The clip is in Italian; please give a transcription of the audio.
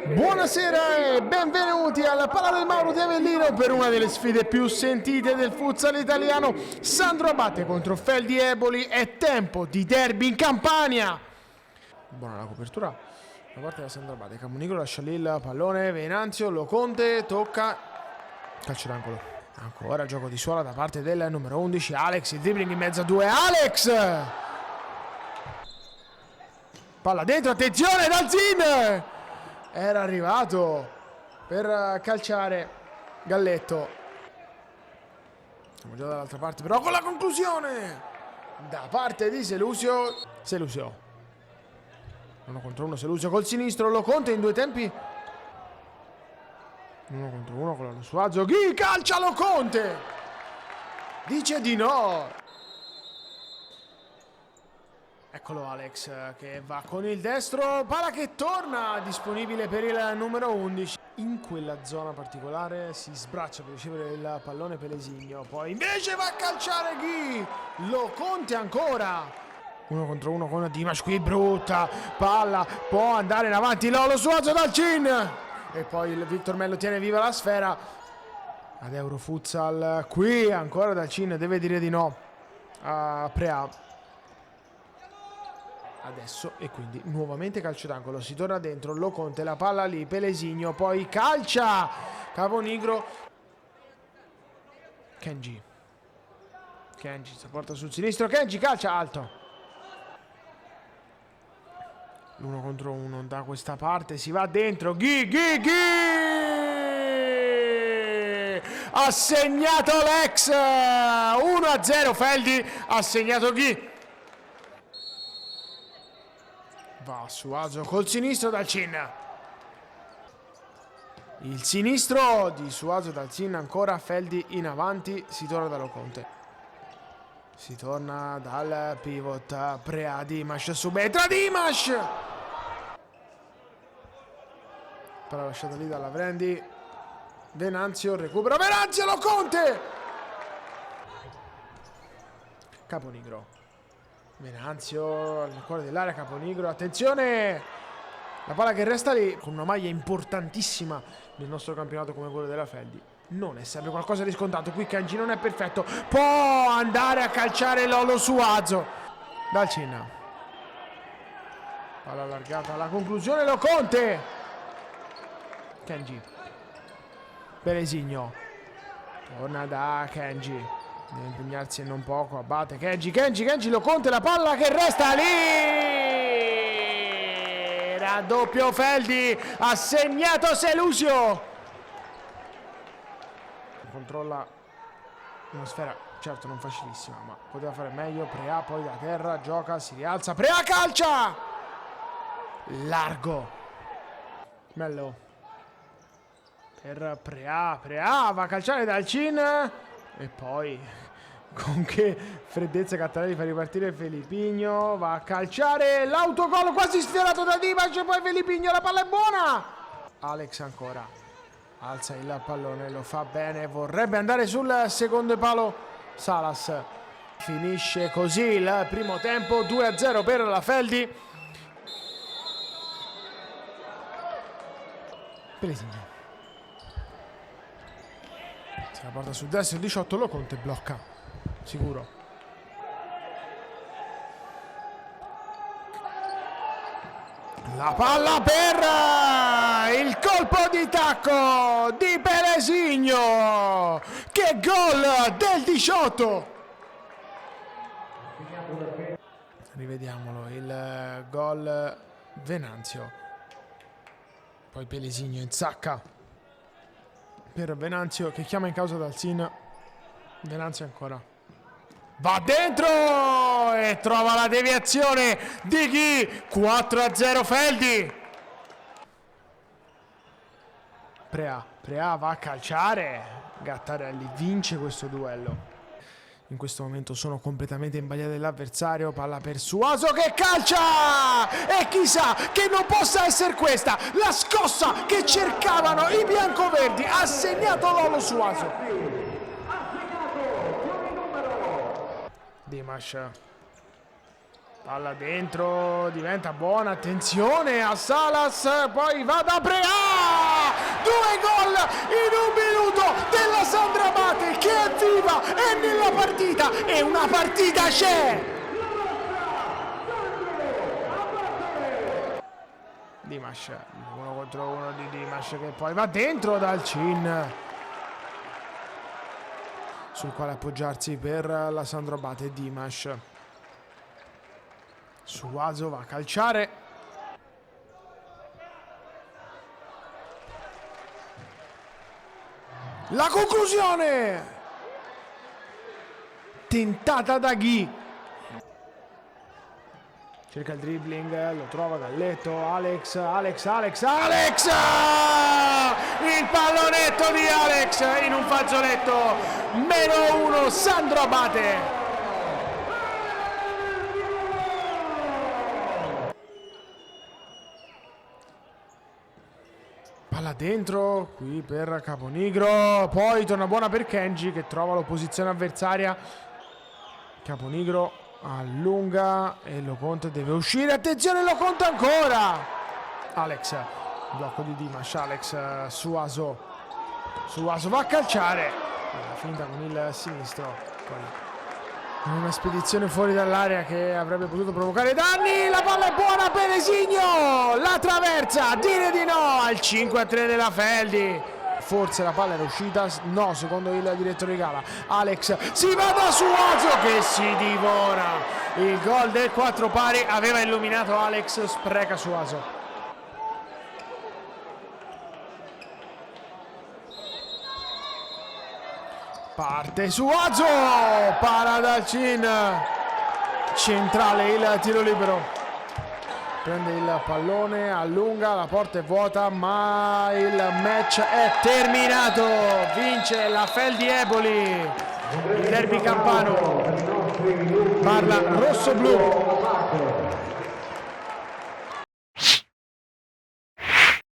Buonasera e benvenuti alla Pala del Mauro di Avellino per una delle sfide più sentite del futsal italiano. Sandro Abate contro Feldi Eboli, è tempo di derby in Campania. Buona la copertura da parte da Sandro Abate. Camonigro lascia lì il pallone, Venanzio, Loconte, tocca, calcio d'angolo. Ancora gioco di suola da parte del numero 11 Alex, il dribbling in mezzo a due, Alex! Palla dentro, attenzione, Dalzin! Era arrivato per calciare Galletto. Siamo già dall'altra parte, però con la conclusione da parte di Selusio. 1 contro 1, Selusio col sinistro, lo conta in due tempi. 1 contro 1 con lo Suazo. Chi calcia lo Conte? Dice di no. Eccolo Alex che va con il destro, palla che torna, disponibile per il numero 11. In quella zona particolare si sbraccia per ricevere il pallone Pelesigno, poi invece va a calciare Ghi, lo Conte ancora. 1 contro 1 con Dimash, qui brutta palla, può andare in avanti Lolo Suazo dal Cin. E poi il Victor Mello tiene viva la sfera. Ad Eurofutsal, qui ancora dal Cin, deve dire di no a Prea. Adesso e quindi nuovamente calcio d'angolo, si torna dentro, lo Conte, la palla lì, Pelesigno, poi calcia Caponigro, Kenji si porta sul sinistro, Kenji calcia alto, l'1 contro 1 da questa parte, si va dentro, Ghi ha segnato l'ex, 1-0 Feldi, ha segnato Ghi. Va Suazo col sinistro dal Cin. Il sinistro di Suazo dal Cin, ancora Feldi in avanti, si torna da Loconte. Si torna dal pivot, Prea, Dimash, subentra Dimash! Palla lasciata lì dalla Vrendi. Venanzio, recupera Venanzio, Loconte! Caponigro. Venanzio nel cuore dell'area, Caponigro, attenzione, la palla che resta lì con una maglia importantissima nel nostro campionato come quello della Feldi. Non è sempre qualcosa di scontato, qui Kenji non è perfetto, può andare a calciare Lolo Suazo dal Cin. Palla allargata alla conclusione, lo Conte, Kenji, Pelesigno, torna da Kenji. Deve impegnarsi e non poco, Abate, Kenji, lo Conte, la palla che resta lì! Raddoppio Feldi, ha segnato Selusio! Controlla una sfera, certo non facilissima, ma poteva fare meglio, Prea poi da terra, gioca, si rialza, Prea calcia! Largo! Mello. Per Prea va a calciare dal Cin. E poi con che freddezza Cattarelli fa ripartire Felipigno, va a calciare l'autogol quasi sfiorato da Dimash, poi Felipigno, la palla è buona. Alex ancora alza il pallone, lo fa bene, vorrebbe andare sul secondo palo Salas. Finisce così il primo tempo, 2-0 per la Feldi. Pelesigno se la porta sul destro, il 18 lo Conte blocca, sicuro. La palla per il colpo di tacco di Pelesigno. Che gol del 18! Rivediamolo, il gol Venanzio. Poi Pelesigno insacca per Venanzio che chiama in causa Dalzin. Venanzio ancora va dentro e trova la deviazione di Ghi. 4-0 Feldi. Prea va a calciare, Gattarelli vince questo duello. In questo momento sono completamente in balia dell'avversario, palla per Suazo che calcia! E chissà che non possa essere questa la scossa che cercavano i biancoverdi. Ha segnato Lolo Suazo. Dimash Palla dentro, diventa buona, attenzione a Salas, poi va da Brea! 2 gol in un minuto della Sandrabate che è viva, è nella partita e una partita c'è! Dimash, 1 contro 1 di Dimash che poi va dentro dal Cin, sul quale appoggiarsi per la Sandrabate Dimash. Suazo va a calciare. La conclusione! Tentata da Ghi. Cerca il dribbling, lo trova Galletto, Alex! Il pallonetto di Alex in un fazzoletto. -1 Sandrabate. Palla dentro, qui per Caponigro, poi torna buona per Kenji che trova l'opposizione avversaria. Caponigro allunga e Loconte deve uscire, attenzione, Loconte ancora! Alex, blocco di Dimash, Alex, Suazo va a calciare, la finta con il sinistro, poi una spedizione fuori dall'area che avrebbe potuto provocare danni. La palla è buona per Esigno, la traversa, dire di no al 5-3 della Feldi. Forse la palla era uscita, no, secondo il direttore di gara. Alex, si va da Suazo che si divora il gol del 4 pari, aveva illuminato Alex, spreca Suazo. Parte Suazo, para dal Cin, centrale il tiro libero, prende il pallone, allunga, la porta è vuota ma il match è terminato, vince la Feldi Eboli, il derby campano, parla rosso-blu.